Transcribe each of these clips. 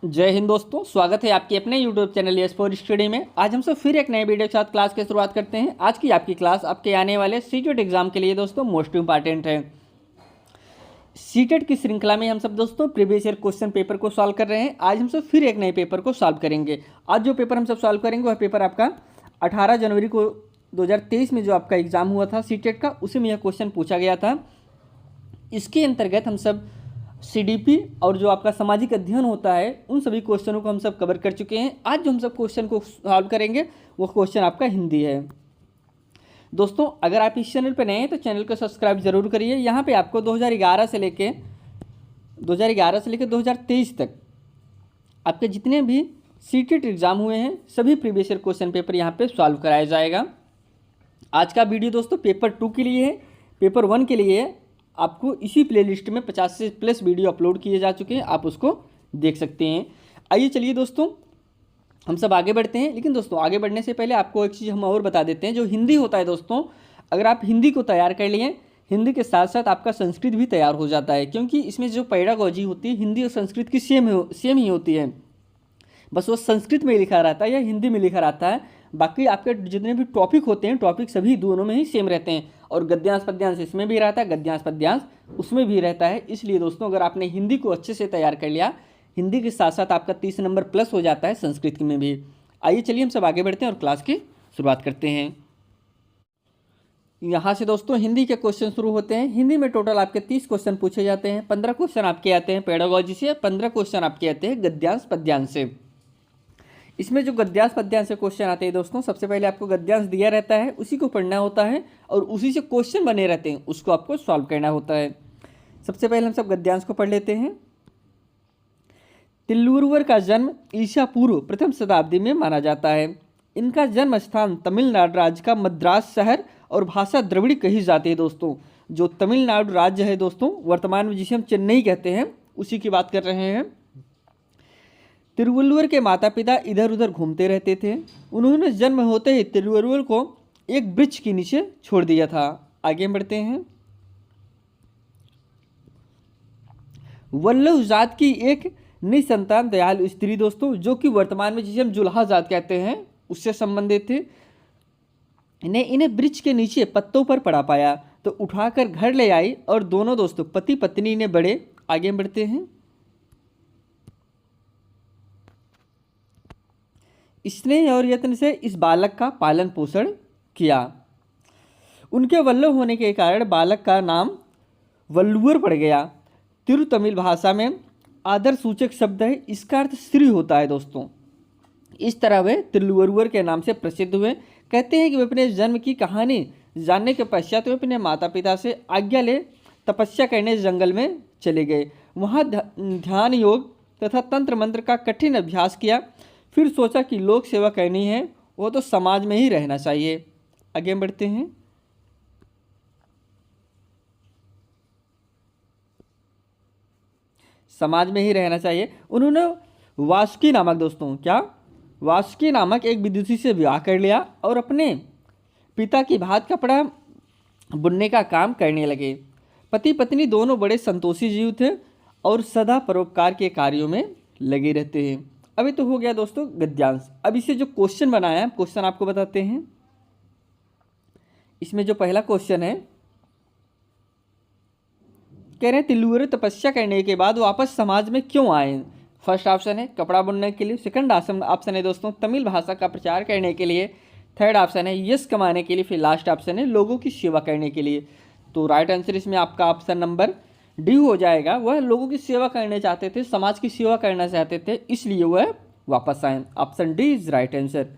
जय हिंद दोस्तों, स्वागत है आपके अपने YouTube channel yes for study में। आज हम सब फिर एक नए वीडियो के साथ क्लास की शुरुआत करते हैं। आज की आपकी क्लास आपके आने वाले सीटेट एग्जाम के लिए दोस्तों मोस्ट इंपॉर्टेंट है। सीटेट की श्रृंखला में हम सब दोस्तों प्रीवियस ईयर क्वेश्चन पेपर को सॉल्व कर रहे हैं। आज हम सब फिर एक नए पेपर को सॉल्व करेंगे। आज जो पेपर हम सब सॉल्व करेंगे वह पेपर आपका 18 जनवरी को 2023 में जो आपका एग्जाम हुआ था सीटेट का, उसी में यह क्वेश्चन पूछा गया था। इसके अंतर्गत हम सब सीडीपी और जो आपका सामाजिक अध्ययन होता है उन सभी क्वेश्चनों को हम सब कवर कर चुके हैं। आज जो हम सब क्वेश्चन को सॉल्व करेंगे वो क्वेश्चन आपका हिंदी है। दोस्तों, अगर आप इस चैनल पर नए हैं तो चैनल को सब्सक्राइब जरूर करिए। यहाँ पे आपको 2011 से लेके 2023 तक आपके जितने भी सीटेट एग्जाम हुए हैं सभी प्रीवियस ईयर क्वेश्चन पेपर यहाँ पे सॉल्व कराया जाएगा। आज का वीडियो दोस्तों पेपर 2 के लिए है। पेपर 1 के लिए आपको इसी प्लेलिस्ट में 50 से प्लस वीडियो अपलोड किए जा चुके हैं, आप उसको देख सकते हैं। आइए चलिए दोस्तों हम सब आगे बढ़ते हैं। लेकिन दोस्तों आगे बढ़ने से पहले आपको एक चीज़ हम और बता देते हैं। जो हिंदी होता है दोस्तों, अगर आप हिंदी को तैयार कर लिए, हिंदी के साथ साथ आपका संस्कृत भी तैयार हो जाता है, क्योंकि इसमें जो पेडागोजी होती है हिंदी और संस्कृत की सेम ही होती है। बस वो संस्कृत में लिखा रहता है या हिंदी में लिखा रहता है। बाकी आपके जितने भी टॉपिक होते हैं टॉपिक सभी दोनों में ही सेम रहते हैं। और गद्यांश पद्यांश इसमें भी रहता है, गद्यांश पद्यांश उसमें भी रहता है। इसलिए दोस्तों अगर आपने हिंदी को अच्छे से तैयार कर लिया, हिंदी के साथ साथ आपका 30 नंबर प्लस हो जाता है संस्कृत में भी। आइए चलिए हम सब आगे बढ़ते हैं और क्लास की शुरुआत करते हैं। यहाँ से दोस्तों हिंदी के क्वेश्चन शुरू होते हैं। हिंदी में टोटल आपके 30 क्वेश्चन पूछे जाते हैं। 15 क्वेश्चन आपके आते हैं पेडागोजी से, 15 क्वेश्चन आपके आते हैं गद्यांश पद्यांश से। इसमें जो गद्यांश पद्यांश से क्वेश्चन आते हैं दोस्तों, सबसे पहले आपको गद्यांश दिया रहता है, उसी को पढ़ना होता है और उसी से क्वेश्चन बने रहते हैं, उसको आपको सॉल्व करना होता है। सबसे पहले हम सब गद्यांश को पढ़ लेते हैं। तिल्लुरुवर का जन्म ईसा पूर्व प्रथम शताब्दी में माना जाता है। इनका जन्म स्थान तमिलनाडु राज्य का मद्रास शहर और भाषा द्रविड़ कही जाती है। दोस्तों जो तमिलनाडु राज्य है दोस्तों, वर्तमान में जिसे हम चेन्नई कहते हैं, उसी की बात कर रहे हैं। तिरुवल्लुवर के माता पिता इधर उधर घूमते रहते थे। उन्होंने जन्म होते ही तिरुवल्लुवर को एक वृक्ष के नीचे छोड़ दिया था। आगे बढ़ते हैं। वल्लभ जात की एक निसंतान दयालु स्त्री दोस्तों, जो कि वर्तमान में जिसे हम जुल्हा जात कहते हैं उससे संबंधित थे। इन्हें वृक्ष के नीचे पत्तों पर पड़ा पाया तो उठाकर घर ले आई और दोनों दोस्तों पति पत्नी ने बड़े। आगे बढ़ते हैं। स्नेह और यत्न से इस बालक का पालन पोषण किया। उनके वल्लभ होने के कारण बालक का नाम वल्लुवर पड़ गया। तिरु तमिल भाषा में आदर सूचक शब्द है, इसका अर्थ श्री होता है दोस्तों। इस तरह वे तिरुवल्लुवर के नाम से प्रसिद्ध हुए। कहते हैं कि वे अपने जन्म की कहानी जानने के पश्चात वे अपने माता पिता से आज्ञा ले तपस्या करने जंगल में चले गए। वहाँ ध्यान योग तथा तंत्र मंत्र का कठिन अभ्यास किया। फिर सोचा कि लोक सेवा करनी है, वो तो समाज में ही रहना चाहिए। आगे बढ़ते हैं। समाज में ही रहना चाहिए। उन्होंने वासुकी नामक दोस्तों वासुकी नामक एक विदुषी से विवाह कर लिया और अपने पिता की भात कपड़ा बुनने का काम करने लगे। पति पत्नी दोनों बड़े संतोषी जीव थे और सदा परोपकार के कार्यों में लगे रहते हैं। अभी तो हो गया दोस्तों गद्यांश। अब इसे जो क्वेश्चन बनाया है, क्वेश्चन आपको बताते हैं। इसमें जो पहला क्वेश्चन है, कह रहे हैं तिल्लुवर तपस्या करने के बाद वापस समाज में क्यों आए। फर्स्ट ऑप्शन है कपड़ा बुनने के लिए, सेकंड ऑप्शन है दोस्तों तमिल भाषा का प्रचार करने के लिए, थर्ड ऑप्शन है यश कमाने के लिए, फिर लास्ट ऑप्शन है लोगों की सेवा करने के लिए। तो राइट आंसर इसमें आपका ऑप्शन नंबर डी हो जाएगा। वह लोगों की सेवा करना चाहते थे, समाज की सेवा करना चाहते थे, इसलिए वह वापस आए। Option D is right answer.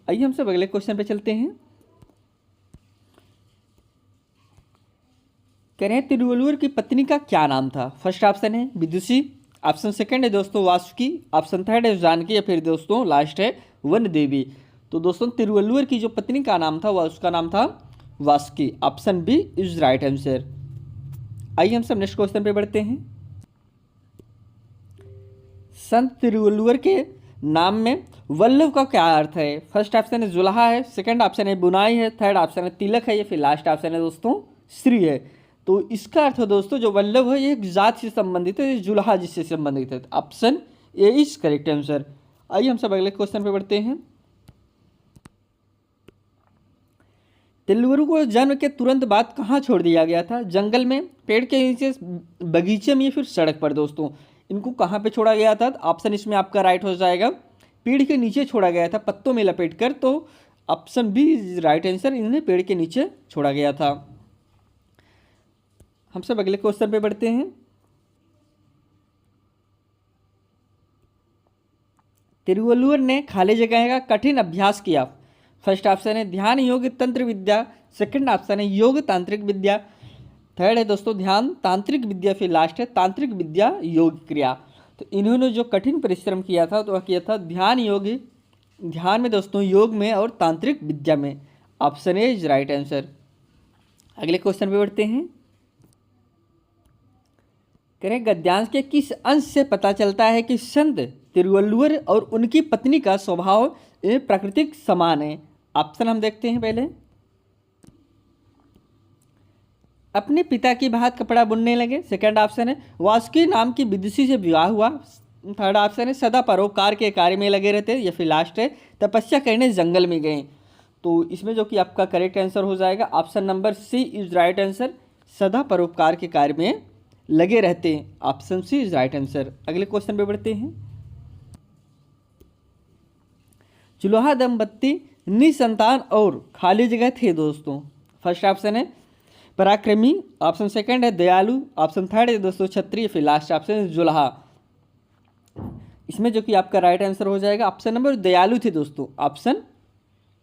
आइए हम सब अगले क्वेश्चन पे चलते हैं। कह रहे हैं तिरुवल्लुवर की पत्नी का क्या नाम था। फर्स्ट ऑप्शन है विदुषी, ऑप्शन सेकंड है दोस्तों वासुकी, ऑप्शन थर्ड है जानकी, या फिर दोस्तों लास्ट है वन देवी। तो दोस्तों तिरुवल्लुवर की जो पत्नी का नाम था वह उसका नाम था वासुकी। Option B is right answer. आइए हम सब नेक्स्ट क्वेश्चन पे बढ़ते हैं। संत तिरुवल्लुवर के नाम में वल्लभ का क्या अर्थ है। फर्स्ट ऑप्शन है जुल्हा है, सेकंड ऑप्शन है बुनाई है, थर्ड ऑप्शन है तिलक है, या फिर लास्ट ऑप्शन है दोस्तों श्री है। तो इसका अर्थ दोस्तों जो वल्लभ है ये एक जात से संबंधित है, जुल्हा जिससे संबंधित है। Option A is correct answer. आइए हम सब अगले क्वेश्चन पे बढ़ते हैं। तिलवरु को जन्म के तुरंत बाद कहाँ छोड़ दिया गया था? जंगल में, पेड़ के नीचे, बगीचे में या फिर सड़क पर? दोस्तों इनको कहाँ पे छोड़ा गया था? ऑप्शन इसमें आपका राइट हो जाएगा, पेड़ के नीचे छोड़ा गया था, पत्तों में लपेट कर। तो option B is right answer, इन्हें पेड़ के नीचे छोड़ा गया था। हम सब अगले क्वेश्चन पे बढ़ते हैं। तिरुवल्लुवर ने खाली जगह का कठिन अभ्यास किया। फर्स्ट ऑप्शन है ध्यान योग तंत्र विद्या, सेकंड ऑप्शन है योग तांत्रिक विद्या, थर्ड है दोस्तों ध्यान तांत्रिक विद्या, फिर लास्ट है तांत्रिक विद्या योग क्रिया। तो इन्होंने जो कठिन परिश्रम किया था तो वह किया था ध्यान योग, ध्यान में दोस्तों, योग में और तांत्रिक विद्या में। Option A is right answer. अगले क्वेश्चन पे बढ़ते हैं। करें गद्यांश के किस अंश से पता चलता है कि संत तिरुवल्लुवर और उनकी पत्नी का स्वभाव प्राकृतिक समान है? ऑप्शन हम देखते हैं पहले। अपने पिता की भांति कपड़ा बुनने लगे, सेकंड ऑप्शन है वासुकी नाम की विदुषी से विवाह हुआ, थर्ड ऑप्शन है सदा परोपकार के कार्य में लगे रहते, या फिर लास्ट है तपस्या करने जंगल में गए। तो इसमें जो कि आपका करेक्ट आंसर हो जाएगा option number C is right answer, सदा परोपकार के कार्य में लगे रहते हैं। Option C is right answer. अगले क्वेश्चन पे बढ़ते हैं। चुलोहा दंपत्ति निसंतान और खाली जगह थे दोस्तों। फर्स्ट ऑप्शन है पराक्रमी, ऑप्शन सेकंड है दयालु, ऑप्शन थर्ड है दोस्तों क्षत्रिय, फिर लास्ट ऑप्शन है जुलाहा। इसमें जो कि आपका राइट आंसर हो जाएगा ऑप्शन नंबर दयालु थे दोस्तों, option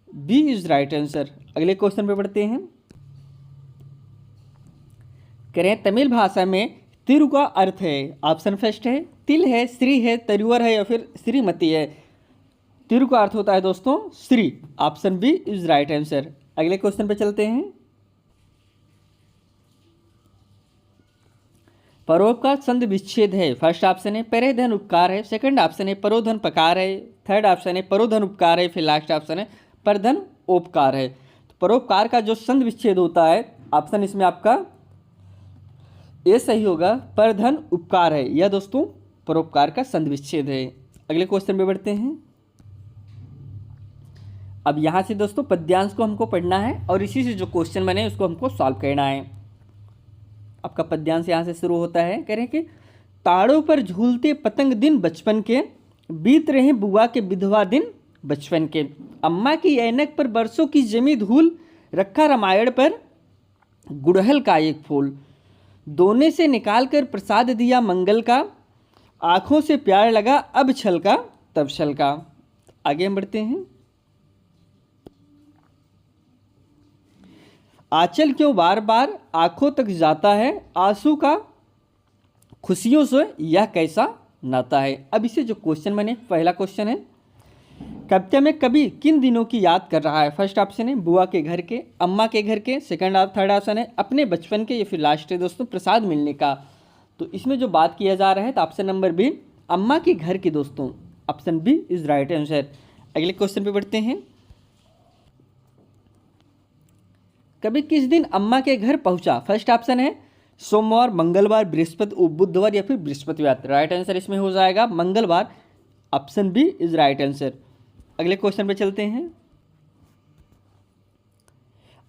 B is right answer. अगले क्वेश्चन पे बढ़ते हैं। करें तमिल भाषा में तिरु का अर्थ है? ऑप्शन फर्स्ट है तिल है, श्री है, तरुवर है, या फिर श्रीमती है? तिरु का अर्थ होता है दोस्तों Shri, option B is right answer. अगले क्वेश्चन पे चलते हैं। परोपकार संधि विच्छेद है? फर्स्ट ऑप्शन है परेधन उपकार है, सेकंड ऑप्शन है परोधन पकार है, थर्ड ऑप्शन है परोधन उपकार है, फिर लास्ट ऑप्शन है परधन उपकार है। तो परोपकार का जो संधि विच्छेद होता है, ऑप्शन इसमें आपका ये सही होगा, परधन उपकार है, यह दोस्तों परोपकार का संधि विच्छेद है। अगले क्वेश्चन पे बढ़ते हैं। अब यहाँ से दोस्तों पद्यांश को हमको पढ़ना है और इसी से जो क्वेश्चन बने उसको हमको सॉल्व करना है। आपका पद्यांश यहाँ से शुरू होता है, कह रहे हैं कि ताड़ों पर झूलते पतंग दिन बचपन के, बीत रहे बुआ के विधवा दिन बचपन के, अम्मा की ऐनक पर बरसों की जमी धूल, रखा रामायण पर गुड़हल का एक फूल, दोने से निकाल कर प्रसाद दिया मंगल का, आँखों से प्यार लगा अब छलका तब छलका। आगे हम बढ़ते हैं। आंचल क्यों बार बार आंखों तक जाता है, आंसू का खुशियों से यह कैसा नाता है? अब इसे जो क्वेश्चन बने, पहला क्वेश्चन है कविता में कवि किन दिनों की याद कर रहा है? फर्स्ट ऑप्शन है बुआ के घर के, अम्मा के घर के, सेकंड थर्ड ऑप्शन है अपने बचपन के, या फिर लास्ट है दोस्तों प्रसाद मिलने का। तो इसमें जो बात किया जा रहा है तो ऑप्शन नंबर बी अम्मा के घर की दोस्तों, option B is right answer. अगले क्वेश्चन पे बढ़ते हैं। कभी किस दिन अम्मा के घर पहुंचा? फर्स्ट ऑप्शन है सोमवार, मंगलवार, बृहस्पति, बुधवार, या फिर बृहस्पतिवार। राइट आंसर इसमें हो जाएगा मंगलवार, option B is right answer. अगले क्वेश्चन पे चलते हैं।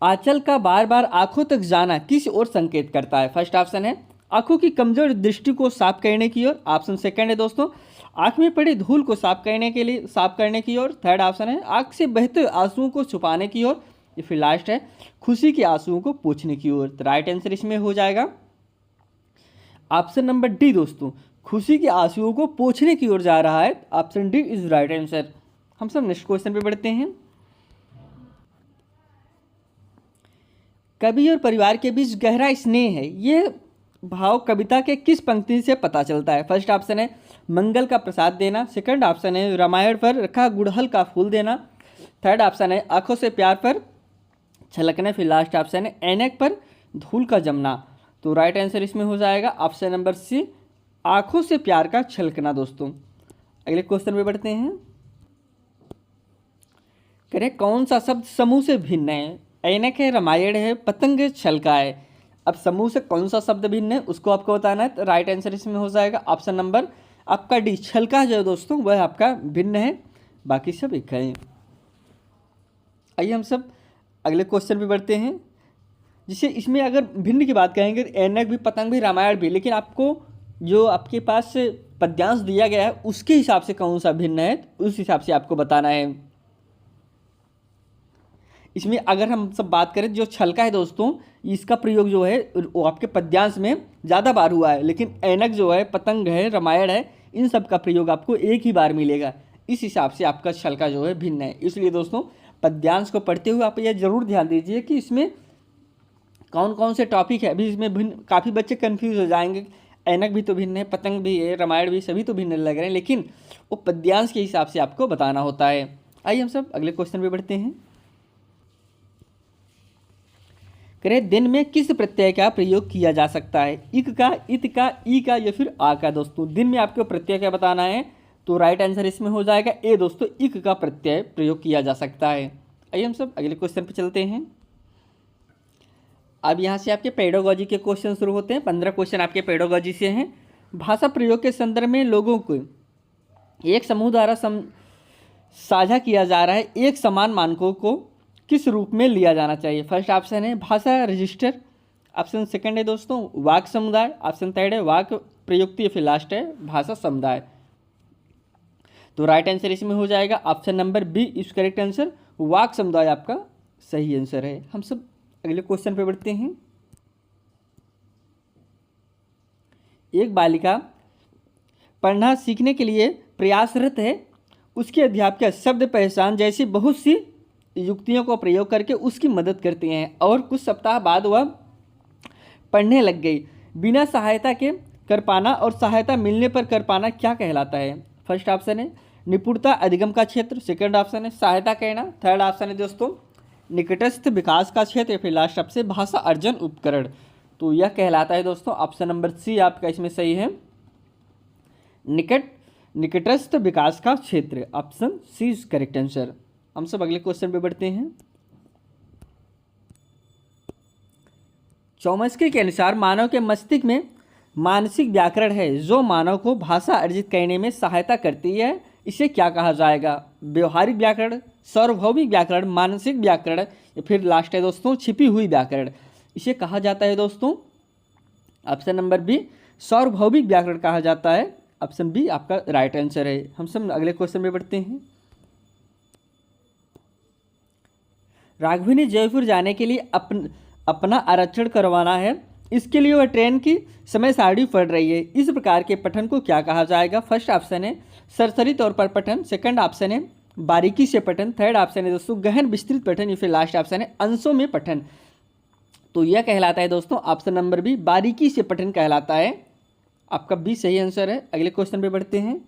आंचल का बार बार आंखों तक जाना किस ओर संकेत करता है? फर्स्ट ऑप्शन है आंखों की कमजोर दृष्टि को साफ करने की ओर, ऑप्शन सेकंड है दोस्तों आंख में पड़ी धूल को साफ करने की ओर, थर्ड ऑप्शन है आंख से बहते आंसुओं को छुपाने की ओर, या फिर लास्ट है खुशी के आंसुओं को पोंछने की ओर। तो राइट आंसर इसमें हो जाएगा ऑप्शन नंबर डी दोस्तों, खुशी के आंसुओं को पोंछने की ओर जा रहा है, option D is right answer. हम सब नेक्स्ट क्वेश्चन पे बढ़ते हैं। कवि और परिवार के बीच गहरा स्नेह है, यह भाव कविता के किस पंक्ति से पता चलता है? फर्स्ट ऑप्शन है मंगल का प्रसाद देना, सेकंड ऑप्शन है रामायण पर रखा गुड़हल का फूल देना, थर्ड ऑप्शन है आंखों से प्यार पर छलकना, फिर लास्ट ऑप्शन है ऐनक पर धूल का जमना। तो राइट आंसर इसमें हो जाएगा ऑप्शन नंबर सी आंखों से प्यार का छलकना दोस्तों। अगले क्वेश्चन पे बढ़ते हैं। करें कौन सा शब्द समूह से भिन्न है? ऐनक है, रामायण है, पतंग है, छलका है। अब समूह से कौन सा शब्द भिन्न है उसको आपको बताना है, तो राइट आंसर इसमें हो जाएगा ऑप्शन नंबर आपका डी छलका जो है दोस्तों वह आपका भिन्न है, बाकी सब एक है। आइए हम सब अगले क्वेश्चन पे बढ़ते हैं। जिसे इसमें अगर भिन्न की बात कहेंगे ऐनक भी, पतंग भी, रामायण भी, लेकिन आपको जो आपके पास पद्यांश दिया गया है उसके हिसाब से कौन सा भिन्न है उस हिसाब से आपको बताना है। इसमें अगर हम सब बात करें जो छलका है दोस्तों, इसका प्रयोग जो है वो आपके पद्यांश में ज़्यादा बार हुआ है, लेकिन ऐनक जो है, पतंग है, रामायण है, इन सब का प्रयोग आपको एक ही बार मिलेगा। इस हिसाब से आपका छलका जो है भिन्न है। इसलिए दोस्तों पद्यांश को पढ़ते हुए आप यह जरूर ध्यान दीजिए कि इसमें कौन कौन से टॉपिक है। अभी इसमें भिन्न, काफ़ी बच्चे कन्फ्यूज हो जाएंगे, ऐनक भी तो भिन्न है, पतंग भी है, रामायण भी, सभी तो भिन्न लग रहे हैं, लेकिन वो पद्यांश के हिसाब से आपको बताना होता है। आइए हम सब अगले क्वेश्चन पे बढ़ते हैं। करें दिन में किस प्रत्यय का प्रयोग किया जा सकता है? इक का, इत का, ई का या फिर आ का? दोस्तों दिन में आपको प्रत्यय क्या बताना है, तो राइट आंसर इसमें हो जाएगा ए दोस्तों, इक का प्रत्यय प्रयोग किया जा सकता है। आइए हम सब अगले क्वेश्चन पे चलते हैं। अब यहाँ से आपके पेडागोजी के क्वेश्चन शुरू होते हैं। 15 क्वेश्चन आपके पेडागोजी से हैं। भाषा प्रयोग के संदर्भ में लोगों को एक समूह द्वारा साझा किया जा रहा है एक समान मानकों को किस रूप में लिया जाना चाहिए? फर्स्ट ऑप्शन है भाषा रजिस्टर, ऑप्शन सेकंड है दोस्तों वाक समुदाय, ऑप्शन थर्ड है वाक प्रयुक्ति, फिर लास्ट है भाषा समुदाय। तो राइट आंसर इसमें हो जाएगा option number B is correct answer, वाक समुदाय आपका सही आंसर है। हम सब अगले क्वेश्चन पे बढ़ते हैं। एक बालिका पढ़ना सीखने के लिए प्रयासरत है, उसके अध्यापिका शब्द पहचान जैसी बहुत सी युक्तियों को प्रयोग करके उसकी मदद करती हैं और कुछ सप्ताह बाद वह पढ़ने लग गई। बिना सहायता के कर पाना और सहायता मिलने पर कर पाना क्या कहलाता है? फर्स्ट ऑप्शन है निपुणता अधिगम का क्षेत्र, सेकंड ऑप्शन है सहायता कहना, थर्ड ऑप्शन है दोस्तों निकटस्थ विकास का क्षेत्र, फिर लास्ट ऑप्शन भाषा अर्जन उपकरण। तो यह कहलाता है दोस्तों ऑप्शन नंबर सी आपका इसमें सही है, निकटस्थ विकास का क्षेत्र, option C is correct answer. हम सब अगले क्वेश्चन पे बढ़ते हैं। चौमस्की के अनुसार मानव के मस्तिष्क में मानसिक व्याकरण है जो मानव को भाषा अर्जित करने में सहायता करती है, इसे क्या कहा जाएगा? व्यवहारिक व्याकरण, सार्वभौमिक व्याकरण, मानसिक व्याकरण या फिर लास्ट है दोस्तों छिपी हुई व्याकरण। इसे कहा जाता है दोस्तों ऑप्शन नंबर बी सार्वभौमिक व्याकरण कहा जाता है, ऑप्शन बी आपका राइट आंसर है। हम सब अगले क्वेश्चन में बढ़ते हैं। राघवी ने जयपुर जाने के लिए अपना आरक्षण करवाना है, इसके लिए वह ट्रेन की समय सारणी पढ़ रही है। इस प्रकार के पठन को क्या कहा जाएगा? फर्स्ट ऑप्शन है सरसरी तौर पर पठन, सेकंड ऑप्शन है बारीकी से पठन, थर्ड ऑप्शन है दोस्तों गहन विस्तृत पठन या फिर लास्ट ऑप्शन है अंशों में पठन। तो यह कहलाता है दोस्तों ऑप्शन नंबर बी बारीकी से पठन कहलाता है, आपका बी सही आंसर है। अगले क्वेश्चन पे बढ़ते हैं।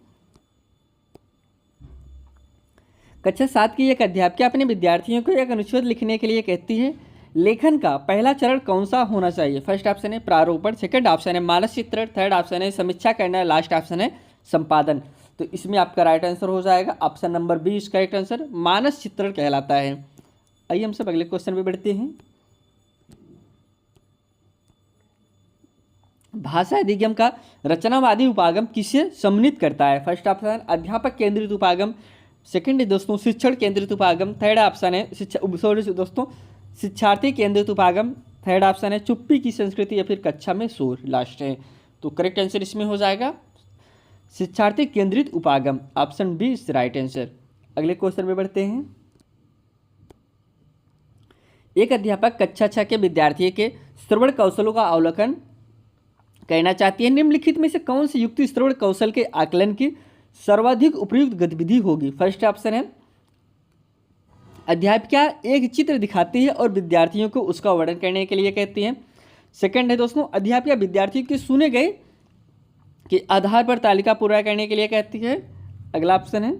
कक्षा 7 की एक अध्यापिका अपने विद्यार्थियों को एक अनुच्छेद लिखने के लिए कहती है, लेखन का पहला चरण कौन सा होना चाहिए? फर्स्ट ऑप्शन है प्रारूपण, सेकंड ऑप्शन है मानस चित्रण, थर्ड ऑप्शन है समीक्षा करना, लास्ट ऑप्शन है संपादन। तो इसमें आपका राइट आंसर हो जाएगा option number B is correct answer, मानस चित्रण कहलाता है। आइए हम सब अगले क्वेश्चन पे बढ़ते हैं। भाषा अधिगम का रचनावादी उपागम किसे सम्मिलित करता है? फर्स्ट ऑप्शन अध्यापक केंद्रित उपागम, सेकंड है दोस्तों शिक्षण केंद्रित उपागम, थर्ड ऑप्शन है दोस्तों शिक्षार्थी केंद्रित उपागम, थर्ड ऑप्शन है चुप्पी की संस्कृति या फिर कक्षा में शोर, लास्ट है। तो करेक्ट आंसर इसमें हो जाएगा शिक्षार्थी केंद्रित उपागम, option B is right answer. अगले क्वेश्चन में बढ़ते हैं। एक अध्यापक कक्षा 6 के विद्यार्थी के श्रवण कौशलों का अवलोकन करना चाहती है, निम्नलिखित में से कौन सी युक्ति श्रवण कौशल के आकलन की सर्वाधिक उपयुक्त गतिविधि होगी? फर्स्ट ऑप्शन है अध्यापिका एक चित्र दिखाती है और विद्यार्थियों को उसका वर्णन करने के लिए कहती है, सेकंड है दोस्तों अध्यापिका विद्यार्थियों के सुने गए के आधार पर तालिका पूरा करने के लिए कहती है, अगला ऑप्शन है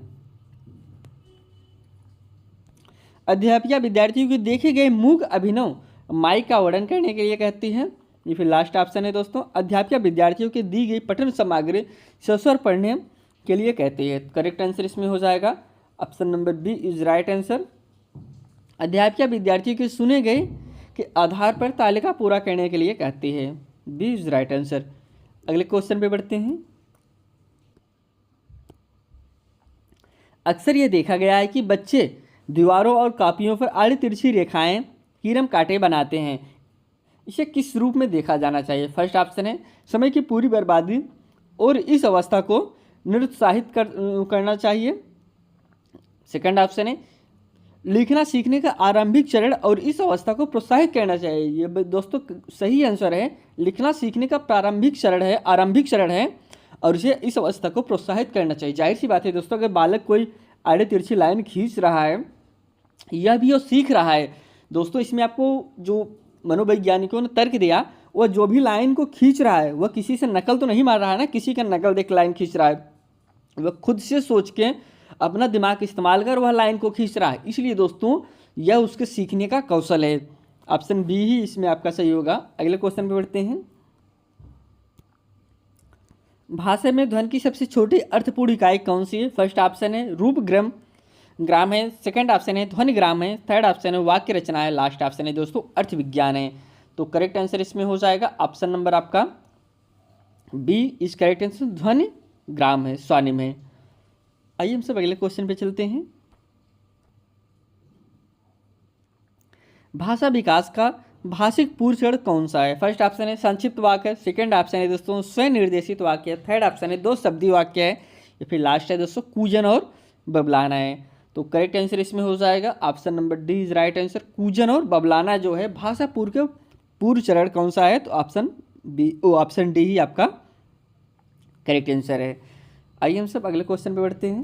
अध्यापिका विद्यार्थियों के देखे गए मूक अभिनव माइक का वर्णन करने के लिए कहती है, ये फिर लास्ट ऑप्शन है दोस्तों अध्यापिका विद्यार्थियों के दी गई पठन सामग्री सस्वर पढ़ने के लिए कहती है। करेक्ट आंसर इसमें हो जाएगा option number B is right answer, अध्यापिका विद्यार्थियों के सुने गए के आधार पर तालिका पूरा करने के लिए कहती है, बी इज राइट आंसर। अगले क्वेश्चन पे बढ़ते हैं। अक्सर ये देखा गया है कि बच्चे दीवारों और कॉपियों पर आड़ी तिरछी रेखाएं, कीरम कांटे बनाते हैं। इसे किस रूप में देखा जाना चाहिए? फर्स्ट ऑप्शन है समय की पूरी बर्बादी और इस अवस्था को निरुत्साहित करना चाहिए। सेकंड ऑप्शन है लिखना सीखने का आरंभिक चरण और इस अवस्था को प्रोत्साहित करना चाहिए। ये दोस्तों सही आंसर है, लिखना सीखने का प्रारंभिक चरण है, आरंभिक चरण है और इसे इस अवस्था को प्रोत्साहित करना चाहिए। जाहिर सी बात है दोस्तों, अगर बालक कोई आड़े तिरछी लाइन खींच रहा है, यह भी वो सीख रहा है दोस्तों। इसमें आपको जो मनोवैज्ञानिकों ने तर्क दिया, वह जो भी लाइन को खींच रहा है वह किसी से नकल तो नहीं मार रहा है ना, किसी का नकल देख लाइन खींच रहा है, वह खुद से सोच के अपना दिमाग इस्तेमाल कर वह लाइन को खींच रहा है। इसलिए दोस्तों यह उसके सीखने का कौशल है। ऑप्शन बी ही इसमें आपका सही होगा। अगले क्वेश्चन पे बढ़ते हैं। भाषा में ध्वनि की सबसे छोटी अर्थपूर्ण इकाई कौन सी है? फर्स्ट ऑप्शन है रूप ग्राम है, सेकंड ऑप्शन है ध्वनि ग्राम है, थर्ड ऑप्शन है वाक्य रचना है, लास्ट ऑप्शन है दोस्तों अर्थ विज्ञान है। तो करेक्ट आंसर इसमें हो जाएगा ऑप्शन नंबर आपका बी इज करेक्ट आंसर, ध्वनि ग्राम है, स्वर्णिम है। आइए हम सब अगले क्वेश्चन पे चलते हैं। भाषा विकास का भाषिक पूर्ण चरण कौन सा है? फर्स्ट ऑप्शन है संक्षिप्त वाक्य, सेकंड ऑप्शन है दोस्तों स्वयं निर्देशित वाक्य, थर्ड ऑप्शन है दो शब्दी वाक्य है, या फिर लास्ट है दोस्तों कूजन और बबलाना है। तो करेक्ट आंसर इसमें हो जाएगा option number D is right answer. कूजन और बबलाना जो है भाषा पूर्ण चरण कौन सा है? तो ऑप्शन डी ही आपका करेक्ट आंसर है। आइए हम सब अगले क्वेश्चन पे बढ़ते हैं।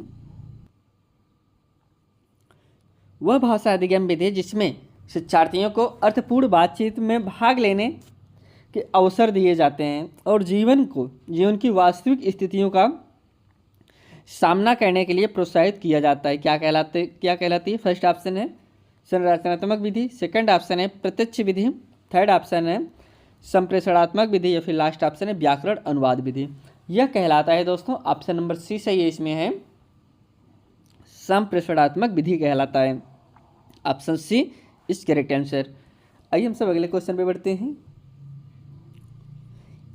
वह भाषा अधिगम विधि जिसमें शिक्षार्थियों को अर्थपूर्ण बातचीत में भाग लेने के अवसर दिए जाते हैं और जीवन की वास्तविक स्थितियों का सामना करने के लिए प्रोत्साहित किया जाता है, क्या कहलाती है? फर्स्ट ऑप्शन है संरचनात्मक विधि, सेकंड ऑप्शन है प्रत्यक्ष विधि, थर्ड ऑप्शन है संप्रेषणात्मक विधि, या फिर लास्ट ऑप्शन है व्याकरण अनुवाद विधि। यह कहलाता है दोस्तों ऑप्शन नंबर सी सही है, इसमें है संप्रेषणात्मक विधि कहलाता है। Option C is correct answer. आइए हम सब अगले क्वेश्चन पे बढ़ते हैं।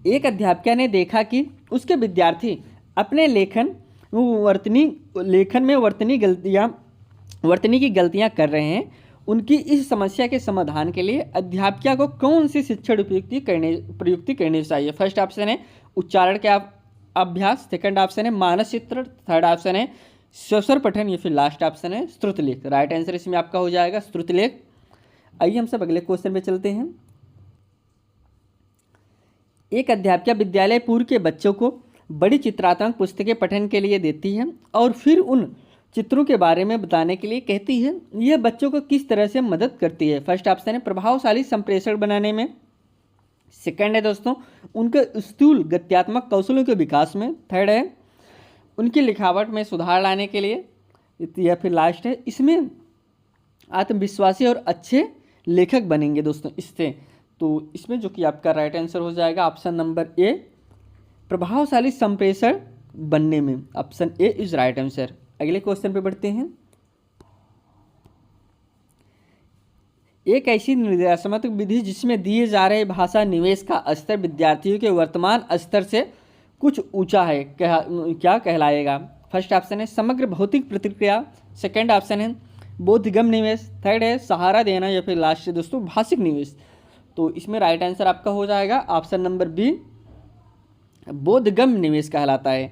एक अध्यापिका ने देखा कि उसके विद्यार्थी अपने लेखन में वर्तनी की गलतियां कर रहे हैं। उनकी इस समस्या के समाधान के लिए अध्यापिका को कौन सी शिक्षण प्रयुक्ति करनी चाहिए? फर्स्ट ऑप्शन है उच्चारण के अभ्यास, सेकंड ऑप्शन है मानस चित्र, थर्ड ऑप्शन है स्वस्वर पठन, या फिर लास्ट ऑप्शन है श्रुतलेख। राइट आंसर इसमें आपका हो जाएगा श्रुतलेख। आइए हम सब अगले क्वेश्चन पे चलते हैं। एक अध्यापिका विद्यालय पूर्व के बच्चों को बड़ी चित्रात्मक पुस्तकें पठन के लिए देती है और फिर उन चित्रों के बारे में बताने के लिए कहती है। यह बच्चों को किस तरह से मदद करती है? फर्स्ट ऑप्शन है प्रभावशाली संप्रेषण बनाने में, सेकंड है दोस्तों उनके स्थूल गत्यात्मक कौशलों के विकास में, थर्ड है उनकी लिखावट में सुधार लाने के लिए, या फिर लास्ट है इसमें आत्मविश्वासी और अच्छे लेखक बनेंगे दोस्तों इससे। तो इसमें जो कि आपका राइट आंसर हो जाएगा ऑप्शन नंबर ए प्रभावशाली संप्रेषण बनने में, option A is right answer. अगले क्वेश्चन पे बढ़ते हैं। एक ऐसी निर्देशात्मक विधि जिसमें दिए जा रहे भाषा निवेश का स्तर विद्यार्थियों के वर्तमान स्तर से कुछ ऊंचा है, क्या कहलाएगा? फर्स्ट ऑप्शन है समग्र भौतिक प्रतिक्रिया, सेकंड ऑप्शन है बोधगम्य निवेश, थर्ड है सहारा देना, या फिर लास्ट है दोस्तों भाषिक निवेश। तो इसमें राइट आंसर आपका हो जाएगा ऑप्शन नंबर बी बोधगम्य निवेश कहलाता है।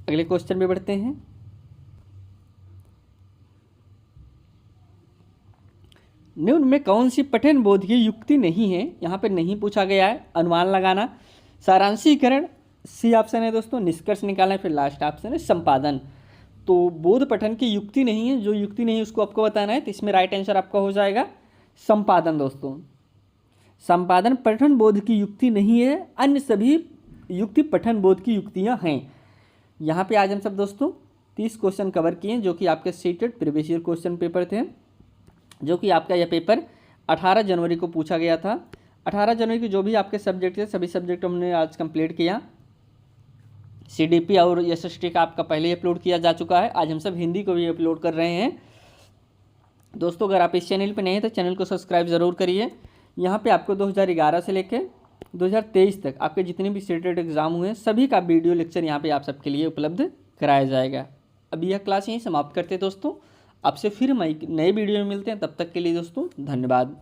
अगले क्वेश्चन पे बढ़ते हैं। निम्न में कौन सी पठन बोध की युक्ति नहीं है? यहाँ पे नहीं पूछा गया है। अनुमान लगाना, सारांशीकरण, सी ऑप्शन है दोस्तों निष्कर्ष निकालना, फिर लास्ट ऑप्शन है संपादन। तो बोध पठन की युक्ति नहीं है, जो युक्ति नहीं है उसको आपको बताना है। तो इसमें राइट आंसर आपका हो जाएगा संपादन दोस्तों। संपादन पठन बोध की युक्ति नहीं है, अन्य सभी युक्ति पठन बोध की युक्तियाँ हैं। यहाँ पे आज हम सब दोस्तों 30 क्वेश्चन कवर किए जो कि आपके seated previous year question paper थे, जो कि आपका यह पेपर 18 जनवरी को पूछा गया था। 18 जनवरी के जो भी आपके सब्जेक्ट थे सभी सब्जेक्ट हमने आज कंप्लीट किया। CDP और SST का आपका पहले ही अपलोड किया जा चुका है। आज हम सब हिंदी को भी अपलोड कर रहे हैं दोस्तों। अगर आप इस चैनल पर नहीं हैं तो चैनल को सब्सक्राइब ज़रूर करिए। यहाँ पे आपको 2011 से लेकर 2023 तक आपके जितने भी सीटेड एग्ज़ाम हुए हैं सभी का वीडियो लेक्चर यहाँ पे आप सबके लिए उपलब्ध कराया जाएगा। अभी यह क्लास यहीं समाप्त करते हैं दोस्तों। आपसे फिर हम एक नए वीडियो में मिलते हैं, तब तक के लिए दोस्तों धन्यवाद।